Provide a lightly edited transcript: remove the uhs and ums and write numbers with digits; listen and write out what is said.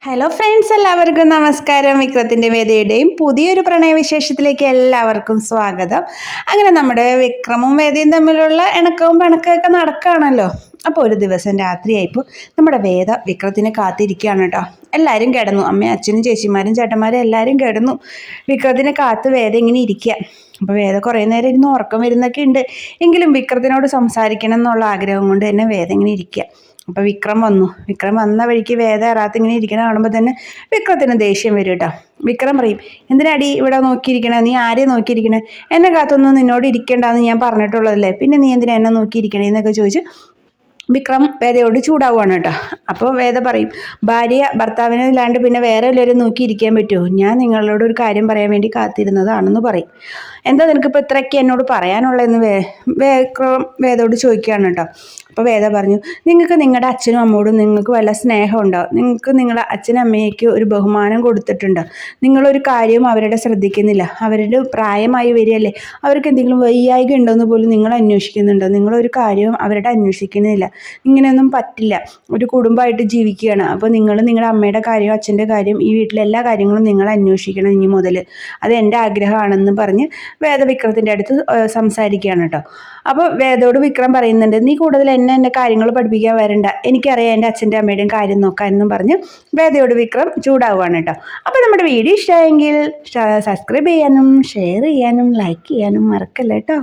Hello friends, എല്ലാവർക്കും നമസ്കാരം. വിക്രത്തിൻ്റെ വേദയുടെയും പുതിയൊരു പ്രണയവിശേഷത്തിലേക്ക് എല്ലാവർക്കും സ്വാഗതം. അങ്ങനെ നമ്മുടെ വിക്രമും വേദയും തമ്മിലുള്ള ഇണക്കവും പിണക്കമൊക്കെ നടക്കുകയാണല്ലോ. അപ്പോൾ ഒരു ദിവസം രാത്രിയായപ്പോൾ നമ്മുടെ വേദ വിക്രത്തിനെ കാത്തിരിക്കുകയാണ് കേട്ടോ. എല്ലാവരും കിടന്നു. അമ്മയും അച്ഛനും ചേച്ചിമാരും ചേട്ടന്മാരും എല്ലാവരും കിടന്നു. വിക്രത്തിനെ കാത്ത് വേദ ഇങ്ങനെ ഇരിക്കുക. അപ്പോൾ വേദ കുറേ നേരം ഇരുന്ന് ഉറക്കം വരുന്നൊക്കെ ഉണ്ട്. എങ്കിലും വിക്രത്തിനോട് സംസാരിക്കണം എന്നുള്ള ആഗ്രഹം കൊണ്ട് തന്നെ വേദ ഇങ്ങനെ ഇരിക്കുക. അപ്പോൾ വിക്രം വന്നു. വിക്രം വന്ന വഴിക്ക് വേദ എറാത്ത് ഇങ്ങനെ ഇരിക്കണ കാണുമ്പോൾ തന്നെ വിക്രത്തിന് ദേഷ്യം വരും കേട്ടോ. വിക്രം പറയും, എന്തിനാടി ഇവിടെ നോക്കിയിരിക്കണേ? നീ ആരെയും നോക്കിയിരിക്കണേ? എന്നെ കാത്തൊന്നും നിന്നോട് ഇരിക്കേണ്ടെന്ന് ഞാൻ പറഞ്ഞിട്ടുള്ളതല്ലേ, പിന്നെ നീ എന്തിനാ എന്നെ നോക്കിയിരിക്കണേ എന്നൊക്കെ ചോദിച്ച് വിക്രം വേദയോട് ചൂടാവുകയാണ് കേട്ടോ. അപ്പോൾ വേദ പറയും, ഭാര്യ ഭർത്താവിനെ ഇല്ലാണ്ട് പിന്നെ വേറെ എല്ലാവരും നോക്കിയിരിക്കാൻ പറ്റുമോ? ഞാൻ നിങ്ങളോട് ഒരു കാര്യം പറയാൻ വേണ്ടി കാത്തിരുന്നതാണെന്ന് പറയും. എന്താ നിനക്കിപ്പോൾ ഇത്രയ്ക്ക് എന്നോട് പറയാനുള്ളതെന്ന് വിക്രം വേദയോട് ചോദിക്കുകയാണ് കേട്ടോ. അപ്പോൾ വേദ പറഞ്ഞു, നിങ്ങൾക്ക് നിങ്ങളുടെ അച്ഛനും അമ്മയോടും നിങ്ങൾക്ക് വല്ല സ്നേഹമുണ്ടോ? നിങ്ങൾക്ക് നിങ്ങളുടെ അച്ഛനും അമ്മയ്ക്ക് ഒരു ബഹുമാനം കൊടുത്തിട്ടുണ്ടോ? നിങ്ങളൊരു കാര്യവും അവരുടെ ശ്രദ്ധിക്കുന്നില്ല. അവരുടെ പ്രായമായി വരികയല്ലേ, അവർക്ക് എന്തെങ്കിലും വയ്യായ്ക ഉണ്ടോയെന്ന് പോലും നിങ്ങൾ അന്വേഷിക്കുന്നുണ്ടോ? നിങ്ങളൊരു കാര്യവും അവരുടെ അന്വേഷിക്കുന്നില്ല. ഇങ്ങനെയൊന്നും പറ്റില്ല. ഒരു കുടുംബമായിട്ട് ജീവിക്കുകയാണ്. അപ്പോൾ നിങ്ങൾ നിങ്ങളുടെ അമ്മയുടെ കാര്യം അച്ഛൻ്റെ കാര്യം ഈ വീട്ടിലെ എല്ലാ കാര്യങ്ങളും നിങ്ങൾ അന്വേഷിക്കണം ഇനി മുതൽ. അത് എൻ്റെ ആഗ്രഹമാണെന്ന് പറഞ്ഞ് വേദ വിക്രത്തിൻ്റെ അടുത്ത് സംസാരിക്കുകയാണ് കേട്ടോ. അപ്പോൾ വേദയോട് വിക്രം പറയുന്നുണ്ട്, നീ കൂടുതൽ എൻ്റെ കാര്യങ്ങൾ പഠിപ്പിക്കാൻ വരണ്ട, എനിക്കറിയാം എൻ്റെ അച്ഛൻ്റെ അമ്മയുടെയും കാര്യം നോക്കാമെന്നും പറഞ്ഞ് വേദയോട് വിക്രം ചൂടാവുകയാണ് കേട്ടോ. അപ്പോൾ നമ്മുടെ വീഡിയോ ഇഷ്ടമായെങ്കിൽ സബ്സ്ക്രൈബ് ചെയ്യാനും ഷെയർ ചെയ്യാനും ലൈക്ക് ചെയ്യാനും മറക്കല്ല കേട്ടോ.